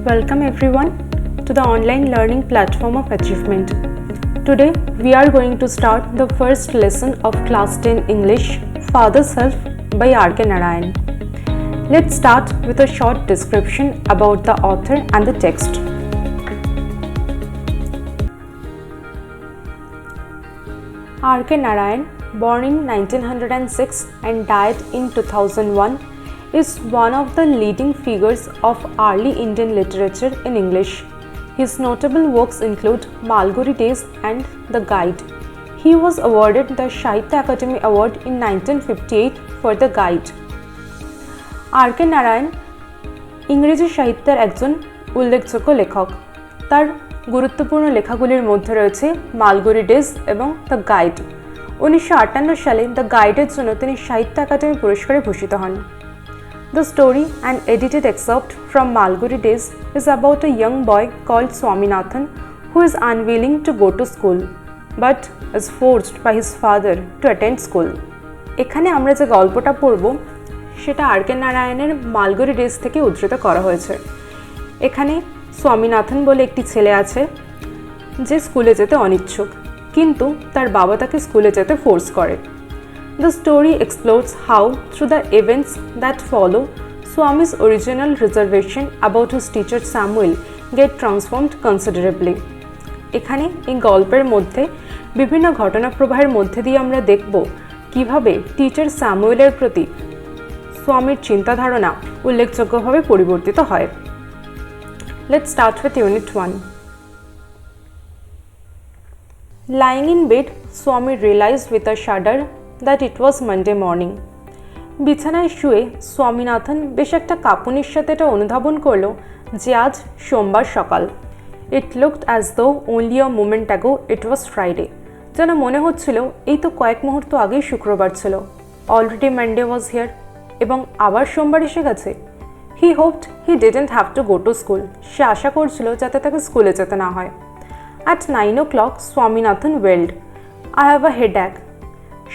Welcome everyone to the online learning platform of Achievement. Today we are going to start the first lesson of class 10 English, Father Self by Narayan. Let's start with a short description about the author and the text. Narayan, born in 1906 and died in 2001, is one of the leading figures of early Indian literature in English. His notable works include Malgudi Days and The Guide. He was awarded the Sahitya Akademi Award in 1958 for The Guide. Narayan ইংরেজি সাহিত্যের একজন উল্লেখযোগ্য লেখক। তার গুরুত্বপূর্ণ লেখাগুলির মধ্যে রয়েছে Malgudi days এবং দ্য গাইড। 1958 সালে দ্য গাইডের জন্য তিনি সাহিত্য একাডেমি পুরস্কারে ভূষিত হন। The story, an edited excerpt from Malgudi Days, is about a young boy called Swaminathan who is unwilling to go to school but is forced by his father to attend school. এখানে আমরা যে গল্পটা পড়ব সেটা নারায়ণের Malgudi days থেকে উদ্ধৃত করা হয়েছে। এখানে স্বামীনাথন বলে একটি ছেলে আছে যে স্কুলে যেতে অনিচ্ছুক, কিন্তু তার বাবা তাকে স্কুলে যেতে ফোর্স করে। The story explores how, through the events that follow, Swami's original reservation about his teacher Samuel get transformed considerably. এখানে এই গল্পের মধ্যে বিভিন্ন ঘটনা প্রবাহের মধ্যে দিয়ে আমরা দেখব কিভাবে টিচার স্যামুয়েলের প্রতি স্বামীর চিন্তাধারণা উল্লেখযোগ্যভাবে পরিবর্তিত হয়। Let's start with Unit 1. Lying in bed, Swami realized with a shudder that it was Monday morning. বিছানায় শুয়ে স্বামীনাথন বেশ একটা কাঁপুনির সাথে এটা অনুধাবন করল যে আজ সোমবার সকাল। It looked as though only a moment ago it was Friday. যেন মনে হচ্ছিল এই তো কয়েক মুহূর্ত আগেই শুক্রবার ছিল। Already Monday was here. এবং আবার সোমবার এসে গেছে। He hoped he didn't have to go to school. সে আশা করছিল যাতে তাকে স্কুলে যেতে না হয়। At 9 o'clock, Swaminathan wailed, I have a headache.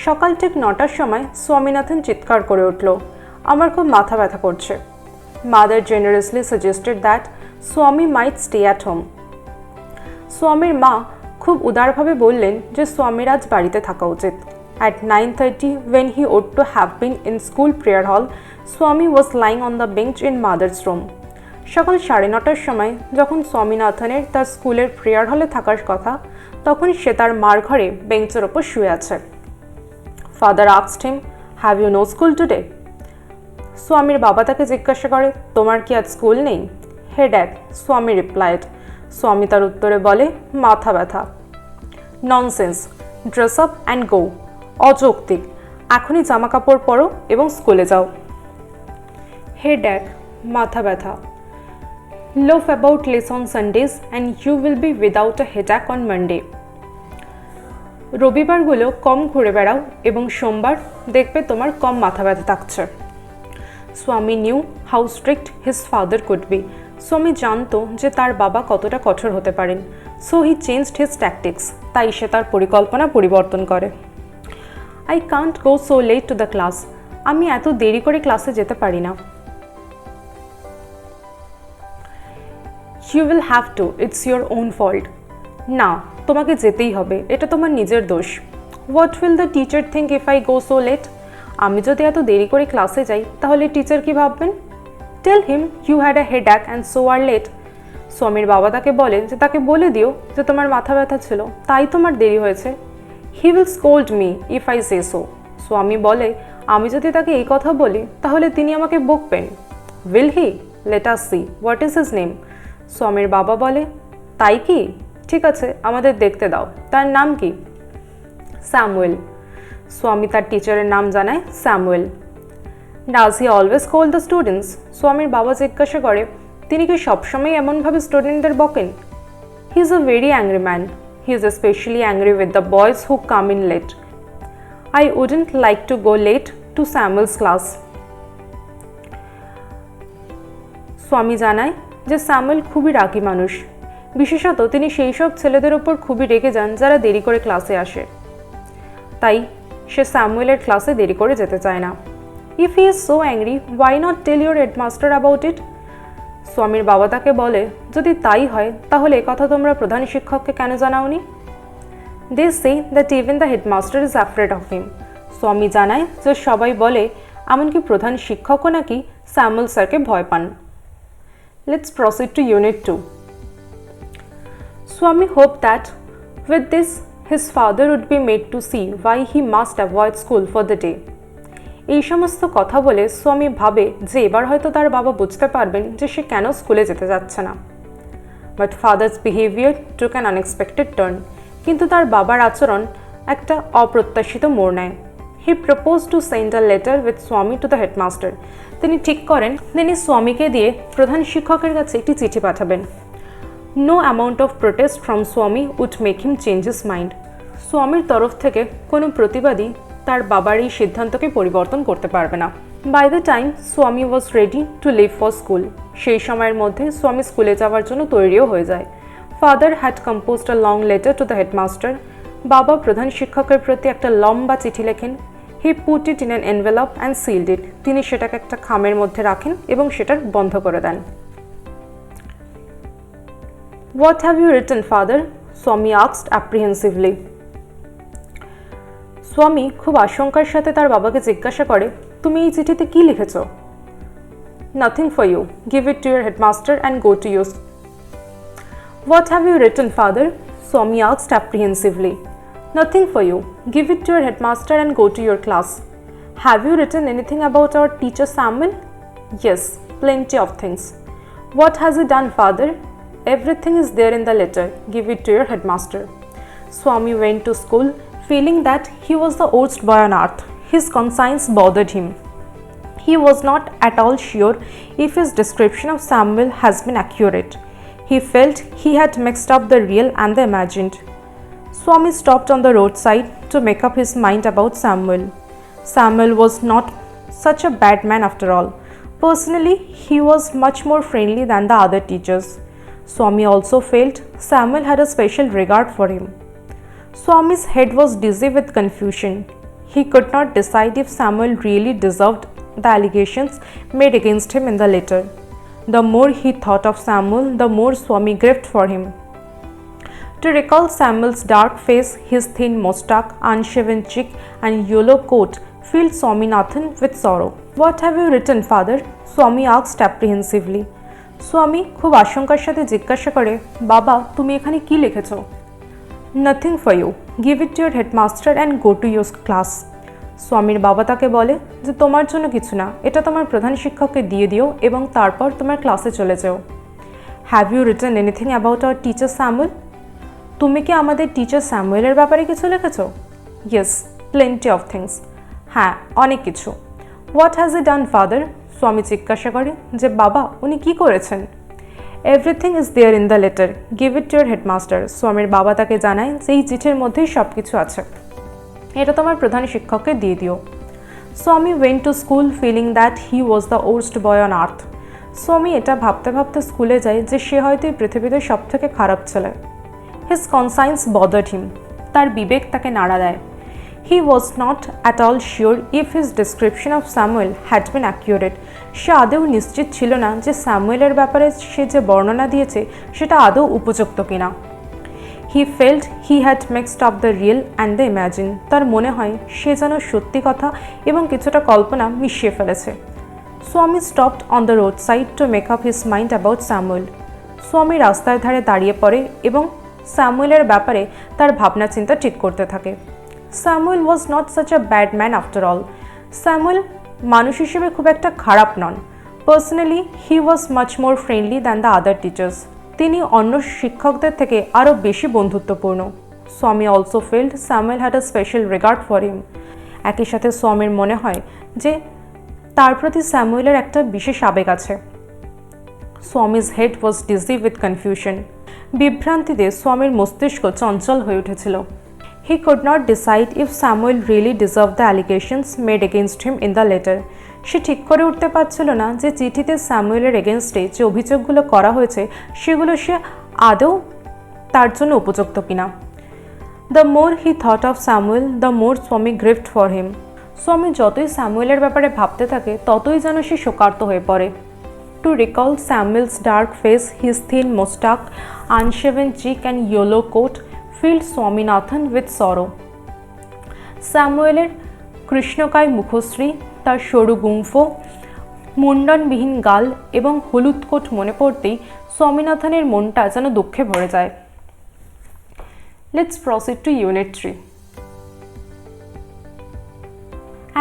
সকাল ঠিক 9টার সময় স্বামীনাথন চিৎকার করে উঠল, আমার খুব মাথা ব্যথা করছে। Mother generously suggested that Swami might stay at home. স্বামীর মা খুব উদারভাবে বললেন যে স্বামীর আজ বাড়িতে থাকা উচিত। At 9:30, when he ought to have been in school prayer hall, Swami was lying on the bench in mother's room. সকাল 9:30টার সময় যখন স্বামীনাথনের তার স্কুলের প্রেয়ার হলে থাকার কথা, তখন সে তার মার ঘরে বেঞ্চের ওপর শুয়ে আছে। Father asked him, have you no school today? স্বামীর বাবা তাকে জিজ্ঞাসা করে, তোমার কি আজ স্কুল নেই? Headache, স্বামী replied. স্বামী তার উত্তরে বলে, মাথা ব্যথা। Nonsense, dress up and go. অযৌক্তিক, এখনই জামা কাপড় পরো এবং স্কুলে যাও। Headache, মাথা ব্যথা। Loaf about less on Sundays and you will be without a headache on Monday. রবিবারগুলো কম ঘুরে বেড়াও এবং সোমবার দেখবে তোমার কম মাথা ব্যথা থাকছে। স্বামী new how strict his father could be. স্বামী জানতো যে তার বাবা কতটা কঠোর হতে পারেন। So he changed his tactics. তাই সে তার পরিকল্পনা পরিবর্তন করে। I can't go so late to the class. আমি এত দেরি করে ক্লাসে যেতে পারি না। You will have to. It's your own fault. না, তোমাকে যেতেই হবে, এটা তোমার নিজের দোষ। What will the teacher think if I go so late? আমি যদি এত দেরি করে ক্লাসে যাই তাহলে টিচার কি ভাববেন? Tell him you had a headache and so are late. স্বামীর বাবা তাকে বলেন যে তাকে বলে দিও যে তোমার মাথা ব্যথা ছিল, তাই তোমার দেরি হয়েছে। He will scold me if I say so. স্বামী বলে, আমি যদি তাকে এই কথা বলি তাহলে তিনি আমাকে বকবেন। Will he? Let us see. What is his name? স্বামীর বাবা বলে, তাই কি? ঠিক আছে, আমাদের দেখতে দাও। তার নাম কি? স্যামুয়েল। স্বামী তার টিচারের নাম জানায় Samuel. Does he always scold the students? স্বামীর বাবা জিজ্ঞাসা করে, তিনি কি সবসময় এমনভাবে স্টুডেন্টদের বকেন? He is a very angry man. He is especially angry with the boys who come in late. I wouldn't like to go late to Samuel's class. স্বামী জানায় যে স্যামুয়েল খুবই রাগী মানুষ। বিশেষত তিনি সেই সব ছেলেদের ওপর খুবই রেগে যান যারা দেরি করে ক্লাসে আসে। তাই সে স্যামুয়েলের ক্লাসে দেরি করে যেতে চায় না। If he is so angry, why not tell your headmaster about it? স্বামীর বাবা তাকে বলে, যদি তাই হয় তাহলে কথা তোমরা প্রধান শিক্ষককে কেন জানাওনি? They say that even the headmaster is afraid of him. Swami জানায় যে সবাই বলে, এমনকি প্রধান শিক্ষকও নাকি স্যামুয়েল স্যারকে ভয় পান। Let's proceed to unit 2. Swami hoped that with this his father would be made to see why he must avoid school for the day. এই সমস্ত কথা বলে স্বামী ভাবে যে এবার হয়তো তার বাবা বুঝতে পারবেন যে সে কেন স্কুলে যেতে যাচ্ছে না। But father's behaviour took an unexpected turn. কিন্তু তার বাবার আচরণ একটা অপ্রত্যাশিত মোড় নেয়। হি propose to send a letter with স্বামী টু দ্য হেডমাস্টার। তিনি ঠিক করেন তিনি স্বামীকে দিয়ে প্রধান শিক্ষকের কাছে একটি চিঠি পাঠাবেন। No amount of protest from Swami would make him change his mind. স্বামীর তরফ থেকে কোনো প্রতিবাদী তার বাবার এই সিদ্ধান্তকে পরিবর্তন করতে পারবে না। By the time Swami was ready to leave for school. সেই সময়ের মধ্যে স্বামী স্কুলে যাওয়ার জন্য তৈরিও হয়ে যায়। Father had composed a long letter to the headmaster. বাবা প্রধান শিক্ষকের প্রতি একটা লম্বা চিঠি লেখেন। He put it in an envelope and sealed it. তিনি সেটাকে একটা খামের মধ্যে রাখেন এবং সেটা বন্ধ করে দেন। What have you written, father? Swami asked apprehensively. স্বামী খুব আশঙ্কার সাথে তার বাবাকে জিজ্ঞাসা করে, তুমি এই চিঠিতে কি লিখেছ? Nothing for you. Give it to your headmaster and go to your. What have you written, father? Swami asked apprehensively. Nothing for you. Give it to your headmaster and go to your class. Have you written anything about our teacher Samuel? Yes, plenty of things. What has he done, father? Everything is there in the letter. Give it to your headmaster. Swami went to school feeling that he was the worst boy on earth. His conscience bothered him. He was not at all sure if his description of Samuel has been accurate. He felt he had mixed up the real and the imagined. Swami stopped on the roadside to make up his mind about Samuel. Samuel was not such a bad man after all. Personally, he was much more friendly than the other teachers. Swami also felt Samuel had a special regard for him. Swami's head was dizzy with confusion. He could not decide if Samuel really deserved the allegations made against him in the letter. The more he thought of Samuel, the more Swami grieved for him. To recall Samuel's dark face, his thin moustache, unshaven cheek, and yellow coat filled Swaminathan with sorrow. What have you written, father? Swami asked apprehensively. স্বামী খুব আশঙ্কার সাথে জিজ্ঞাসা করে, বাবা তুমি এখানে কি লিখেছ? Nothing for you. Give it to your headmaster and go to your class. স্বামীর বাবা তাকে বলে যে তোমার জন্য কিছু না, এটা তোমার প্রধান শিক্ষককে দিয়ে দিও এবং তারপর তোমার ক্লাসে চলে যাও। Have you written anything about our teacher Samuel? তুমি কি আমাদের টিচার স্যামুয়েলের ব্যাপারে কিছু লিখেছ? Yes, plenty of things. হ্যাঁ, অনেক কিছু। What has he done, father? স্বামী জিজ্ঞাসা করে যে বাবা উনি কি করেছেন? Everything is there in the letter. Give it to your headmaster. স্বামীর বাবা তাকে জানায় যে এই চিঠির মধ্যেই সব কিছু আছে, এটা তোমার প্রধান শিক্ষককে দিয়ে দিও। Swami went to school feeling that he was the worst boy on earth. Swami এটা ভাবতে ভাবতে স্কুলে যায় যে সে হয়তো এই পৃথিবীতে সব থেকে খারাপ ছেলে। হিজ কনসাইন্স বদার্ড হিম। তার বিবেক তাকে নাড়া দেয়। He was not at all sure if his description of Samuel had been accurate. সে আদৌ নিশ্চিত ছিল না যে স্যামুয়েলের ব্যাপারে সে যে বর্ণনা দিয়েছে সেটা আদৌ উপযুক্ত কিনা। He felt he had mixed up the real and the imagined. তার মনে হয় সে যেন সত্যি কথা এবং কিছুটা কল্পনা মিশিয়ে ফেলেছে। Swami stopped on the roadside to make up his mind about Samuel. স্বামী রাস্তার ধারে দাঁড়িয়ে পড়ে এবং স্যামুয়েলের ব্যাপারে তার ভাবনা চিন্তা ঠিক করতে থাকে। Samuel was not such a bad man after all. Samuel মানুষ হিসেবে খুব একটা খারাপ নন। Personally, he was much more friendly than the other teachers. তিনি অন্য শিক্ষকদের থেকে আরও বেশি বন্ধুত্বপূর্ণ। Swami also felt Samuel had a special regard for him. একই সাথে স্বামীর মনে হয় যে তার প্রতি স্যামুয়েলের একটা বিশেষ আবেগ আছে। Swami's head was dizzy with confusion. বিভ্রান্তিতে স্বামীর মস্তিষ্ক চঞ্চল হয়ে উঠেছিল। He could not decide if Samuel really deserved the allegations made against him in the letter. সে ঠিক করে উঠতে পারছিল না যে চিঠিতে স্যামুয়েলের এগেনস্টে যে অভিযোগগুলো করা হয়েছে সেগুলো সে আদৌ তার জন্য উপযুক্ত কিনা। The more he thought of Samuel, the more Swami grieved for him. স্বামী যতই স্যামুয়েলের ব্যাপারে ভাবতে থাকে ততই যেন সে শোকার্ত হয়ে পড়ে। To To recall Samuel's dark face, his thin mustache, unshaven cheek and yellow coat filled Swaminathan with sorrow. স্যামুয়েলের কৃষ্ণকায় মুখশ্রী, তার সরু গুম্ফ, মুন্ডনবিহীন গাল এবং হলুদ কোট মনে পড়তেই স্বামীনাথনের মনটা যেন দুঃখে ভরে যায়। Let's proceed to Unit 3.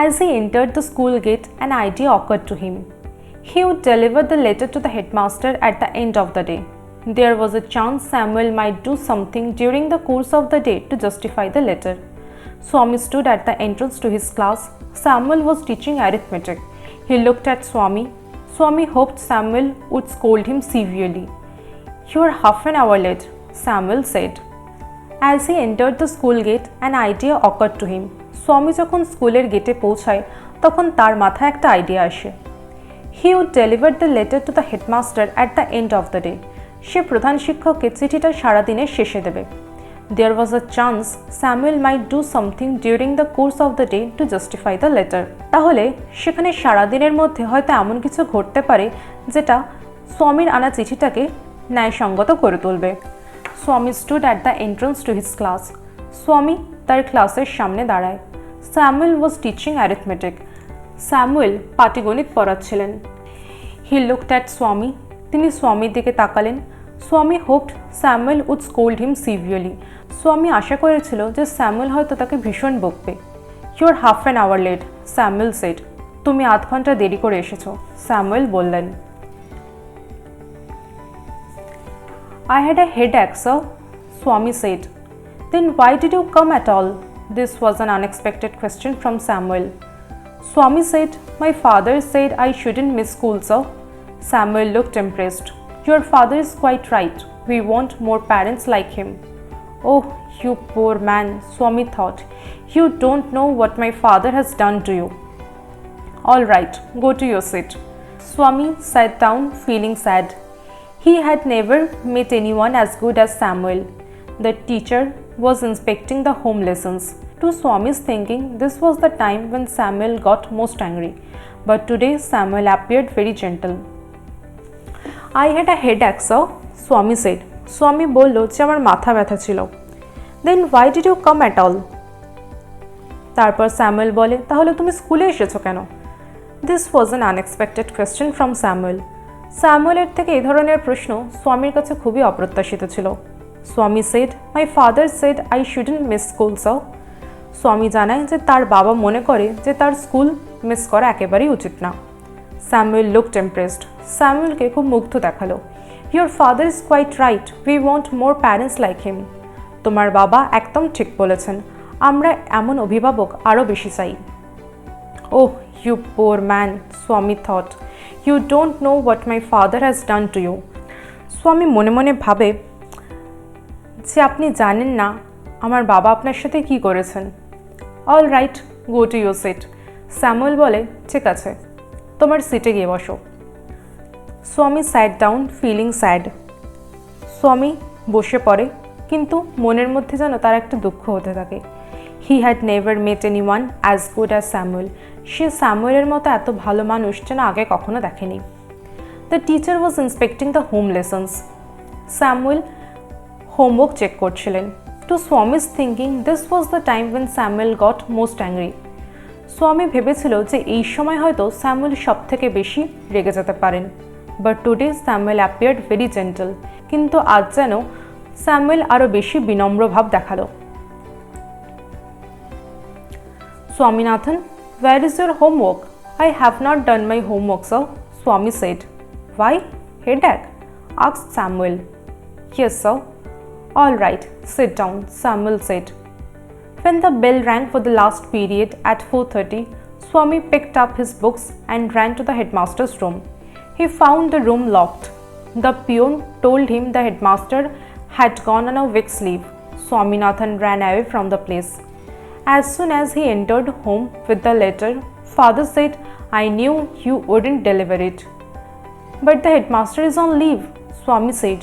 As he entered the school gate, an idea occurred to him. He would deliver the letter to the headmaster at the end of the day. There was a chance Samuel might do something during the course of the day to justify the letter. Swami stood at the entrance to his class. Samuel was teaching arithmetic. He looked at Swami. Swami hoped Samuel would scold him severely. "You are half an hour late," Samuel said. As he entered the school gate, an idea occurred to him. Swami যখন স্কুলের গেটে পৌঁছায় তখন তার মাথায় একটা idea আসে। He would deliver the letter to the headmaster at the end of the day. সে প্রধান শিক্ষককে চিঠিটা সারাদিনের শেষে দেবে। There was a chance Samuel might do something during the course of the day to justify the letter. তাহলে সেখানে সারাদিনের মধ্যে হয়তো এমন কিছু ঘটতে পারে যেটা স্বামীর আনা চিঠিটাকে ন্যায়সঙ্গত করে তুলবে। Swami stood at the entrance to his class. Swami তার ক্লাসের সামনে দাঁড়ায়। Samuel was teaching arithmetic. Samuel পাটিগণিত পড়াচ্ছিলেন। He looked at Swami. তিনি স্বামীর দিকে তাকালেন। Swami hoped Samuel would scold him severely. স্বামী আশা করেছিল যে স্যামুয়েল হয়তো তাকে ভীষণ বকবে। "You are half an hour late," Samuel said. তুমি আধ ঘন্টা দেরি করে এসেছো, স্যামুয়েল বললেন। "I had a headache, sir," Swami said. "Then why did you come at all?" This was an unexpected question from Samuel. Swami said, "My father said I shouldn't miss school, sir." Samuel looked impressed. "Your father is quite right. We want more parents like him." "Oh, you poor man," Swami thought. "You don't know what my father has done to you." "All right, go to your seat." Swami sat down feeling sad. He had never met anyone as good as Samuel. The teacher was inspecting the home lessons. To Swami's thinking, this was the time when Samuel got most angry. But today Samuel appeared very gentle. "I had a headache, sir," Swami said. Swami বলল যে আমার মাথা ব্যথা ছিল। "Then why did you come at all?" তারপর Samuel বলে, তাহলে তুমি স্কুলে এসেছো কেন? This was an unexpected question from Samuel. স্যামুয়েলের থেকে এই ধরনের প্রশ্ন স্বামীর কাছে খুবই অপ্রত্যাশিত ছিল। Swami said, "My father said I shouldn't miss school, sir." স্বামী জানায় যে তার বাবা মনে করে যে তার স্কুল মিস করা একেবারেই উচিত না। Samuel looked impressed. স্যামুয়েলকে খুব মুগ্ধ দেখালো। "Your father is quite right. We want more parents like him." তোমার বাবা একদম ঠিক বলেছেন, আমরা এমন অভিভাবক আরও বেশি চাই। "Oh, you poor man," Swami thought. "You don't know what my father has done to you." স্বামী মনে মনে ভাবে যে আপনি জানেন না আমার বাবা আপনার সাথে কি করেছেন। "All right, go to your seat." Samuel বলে, ঠিক আছে, তোমার সিটে গিয়ে বসো। স্বামী sat down feeling sad. স্বামী বসে পড়ে, কিন্তু মনের মধ্যে যেন তার একটা দুঃখ হতে থাকে। He had never met anyone as good as Samuel. সে স্যামুয়েলের মতো এত ভালো মানুষ যেন আগে কখনো দেখেনি। The teacher was inspecting the home lessons. Samuel homework check করছিলেন। To Swami's thinking, this was the time when Samuel got most angry. স্বামী ভেবেছিল যে এই সময় হয়তো স্যামুয়েল সব থেকে বেশি রেগে যেতে পারেন। But today Samuel appeared very gentle. কিন্তু আজ যেন স্যামুয়েল আরও বেশি বিনম্র ভাব দেখালো। Swaminathan, where is your homework? I have not done my homework, sir, Swami said. Why? Headache? Asked Samuel. Yes, sir. All right, sit down, Samuel said. When the bell rang for the last period at 4:30, Swami picked up his books and ran to the headmaster's room. He found the room locked. The peon told him the headmaster had gone on a week's leave. Swaminathan ran away from the place. As soon as he entered home with the letter, father said, "I knew you wouldn't deliver it." But the headmaster is on leave, Swami said.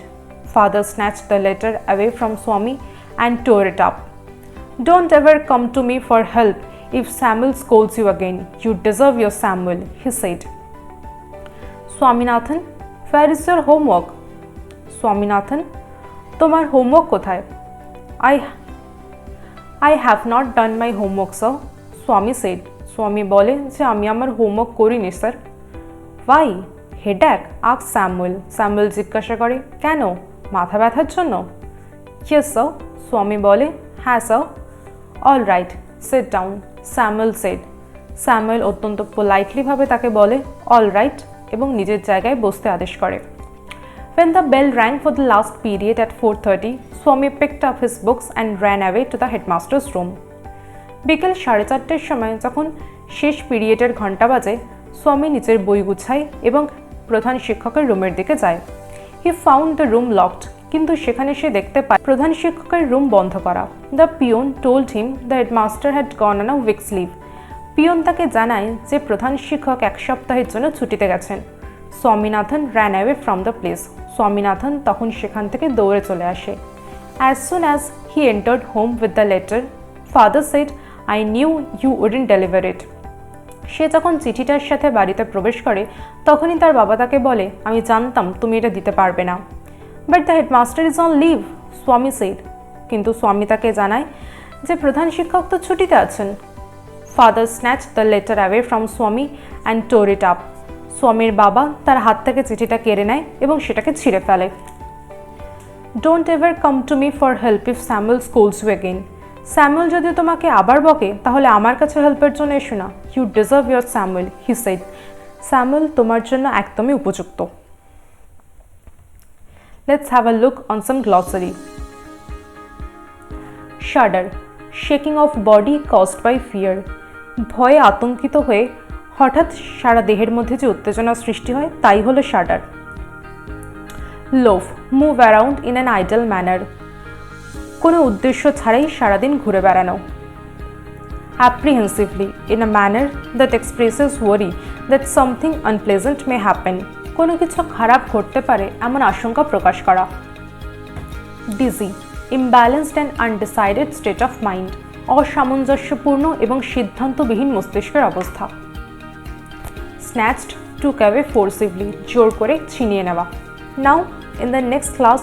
Father snatched the letter away from Swami and tore it up. Don't ever come to me for help if Samuel scolds you again. You deserve your Samuel, he said. Swaminathan, where is your homework? Swaminathan, তোমার homework কোথায়? I have not done my homework, sir, Swami said. স্বামী বলে যে আমি আমার homework করিনি sir. Why? Headache? asked Samuel. Samuel জিজ্ঞাসা করে, কেন? মাথা ব্যথার জন্য? Yes, sir, স্বামী বলে, হ্যাঁ sir. All right, sit down, Samuel said. Samuel অত্যন্ত পোলাইটলি ভাবে তাকে বলে all right এবং নিজের জায়গায় বসতে আদেশ করে। When the bell rang for the last period at 4:30, Swami picked up his books and ran away to the headmaster's room. বিকেল 4:30-র সময় যখন শেষ পিরিয়ডের ঘন্টা বাজে, স্বামী নিজের বই গুছায় এবং প্রধান শিক্ষকের রুমের দিকে যায়। He found the room locked, কিন্তু সেখানে সে দেখতে পায় প্রধান শিক্ষকের রুম বন্ধ করা। The peon told him the headmaster had gone on a week's leave. Peon তাকে জানায় যে প্রধান শিক্ষক এক সপ্তাহের জন্য ছুটিতে গেছেন। Swaminathan ran away from the place. Swaminathan তখন সেখান থেকে দৌড়ে চলে আসে। As soon as he entered home with the letter, father said, I knew you wouldn't deliver it. সে যখন চিঠিটার সাথে বাড়িতে প্রবেশ করে তখনই তার বাবা তাকে বলে, আমি জানতাম তুমি এটা দিতে পারবে না। But the headmaster is on leave, Swami said. কিন্তু স্বামী তাকে জানায় যে প্রধান শিক্ষক তো ছুটিতে আছেন। Father snatched the letter away from Swami and tore it up. স্বামীর বাবা তার হাত থেকে চিঠিটা কেড়ে নেয় এবং সেটাকে ছিঁড়ে ফেলে। Don't ever come to me for help if Samuel scolds you again. Samuel যদি তোমাকে আবার বকে তাহলে আমার কাছে হেল্পের জন্য এসো না। You deserve your Samuel, he said. Samuel তোমার জন্য একদমই উপযুক্ত। Let's have a look on some glossary. Shudder, shaking of body caused by fear. ভয়ে আতঙ্কিত হয়ে হঠাৎ সারা দেহের মধ্যে যে উত্তেজনা সৃষ্টি হয় তাই হলো শাডার। Loaf, move around in an idle manner. কোনো উদ্দেশ্য ছাড়াই সারাদিন ঘুরে বেড়ানো। Apprehensively, in a manner that expresses worry that something unpleasant may happen. কোনো কিছু খারাপ ঘটতে পারে এমন আশঙ্কা প্রকাশ করা। Dizzy, imbalanced and undecided state of mind. অসামঞ্জস্যপূর্ণ এবং সিদ্ধান্তবিহীন মস্তিষ্কের অবস্থা। Snatched, took away forcibly, জোর করে ছিনিয়ে নেওয়া। Now, in the next class,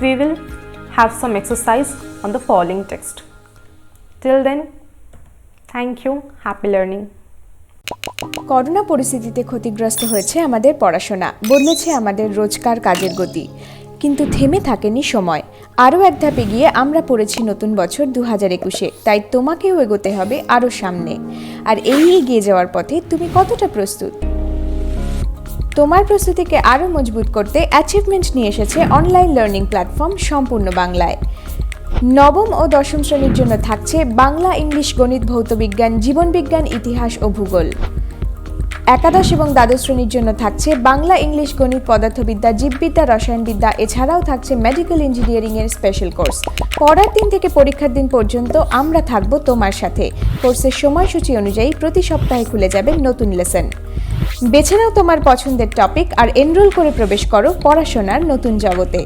we will have some exercise on the following text. Till then, thank you. Happy learning. Corona পরিস্থিতিতে ক্ষতিগ্রস্ত হয়েছে আমাদের পড়াশোনা, বদলেছে আমাদের রোজকার কাজের গতি, কিন্তু থেমে থাকেনি সময়। আরও এক ধাপ এগিয়ে আমরা পড়েছি নতুন বছর 2021-এ, তাই তোমাকেও এগোতে হবে আরও সামনে। আর এই এগিয়ে যাওয়ার পথে তুমি কতটা প্রস্তুত? তোমার প্রস্তুতিকে আরও মজবুত করতে অ্যাচিভমেন্ট নিয়ে এসেছে অনলাইন লার্নিং প্ল্যাটফর্ম সম্পূর্ণ বাংলায়। নবম ও দশম শ্রেণীর জন্য থাকছে বাংলা, ইংলিশ, গণিত, ভৌতবিজ্ঞান, জীবনবিজ্ঞান, ইতিহাস ও ভূগোল। একাদশ এবং দ্বাদশ শ্রেণীর জন্য থাকছে বাংলা, ইংলিশ, গণিত, পদার্থবিদ্যা, জীববিদ্যা, রসায়নবিদ্যা। এছাড়াও থাকছে মেডিকেল ইঞ্জিনিয়ারিং এর স্পেশাল কোর্স। পড়ার দিন থেকে পরীক্ষার দিন পর্যন্ত আমরা থাকবো তোমার সাথে। কোর্সের সময়সূচি অনুযায়ী প্রতি সপ্তাহে খুলে যাবে নতুন লেসন। বেছে নাও তোমার পছন্দের টপিক আর এনরোল করে প্রবেশ করো পড়াশোনার নতুন জগতে।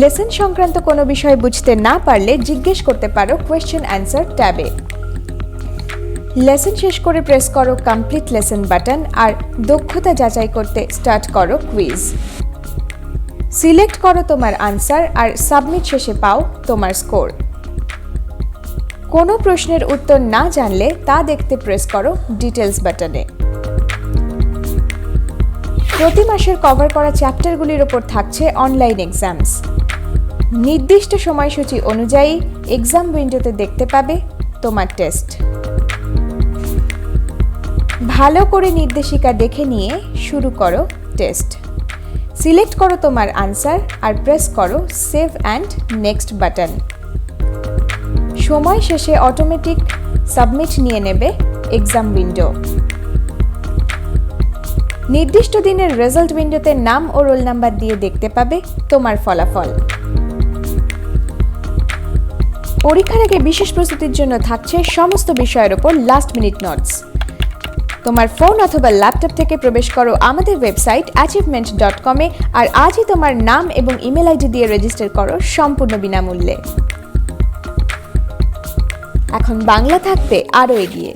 লেসন সংক্রান্ত কোনো বিষয় বুঝতে না পারলে জিজ্ঞেস করতে পারো কোয়েশ্চেন অ্যান্সার ট্যাবে। লেসন শেষ করে প্রেস করো কমপ্লিট লেসন বাটন আর দক্ষতা যাচাই করতে স্টার্ট করো কুইজ। সিলেক্ট করো তোমার আনসার আর সাবমিট শেষে পাও তোমার স্কোর। কোনো প্রশ্নের উত্তর না জানলে তা দেখতে প্রেস করো ডিটেলস বাটনে। প্রতি মাসের কভার করা চ্যাপ্টারগুলির ওপর থাকছে অনলাইন এক্সামস। নির্দিষ্ট সময়সূচি অনুযায়ী এক্সাম উইন্ডোতে দেখতে পাবে তোমার টেস্ট। ভালো করে নির্দেশিকা দেখে নিয়ে শুরু করো টেস্ট। সিলেক্ট করো তোমার আনসার আর প্রেস করো সেভ অ্যান্ড নেক্সট বাটন। সময় শেষে অটোমেটিক সাবমিট নিয়ে নেবে এক্সাম উইন্ডো। নির্দিষ্ট দিনের রেজাল্ট উইন্ডোতে নাম ও রোল নাম্বার দিয়ে দেখতে পাবে তোমার ফলাফল। পরীক্ষার আগে বিশেষ প্রস্তুতির জন্য থাকছে সমস্ত বিষয়ের উপর লাস্ট মিনিট নোটস। তোমার ফোন অথবা ল্যাপটপ থেকে প্রবেশ করো আমাদের ওয়েবসাইট achievement.com এ আর আজই তোমার নাম এবং ইমেল আইডি দিয়ে রেজিস্টার করো সম্পূর্ণ বিনামূল্যে। এখন বাংলা থাকবে আরও এগিয়ে।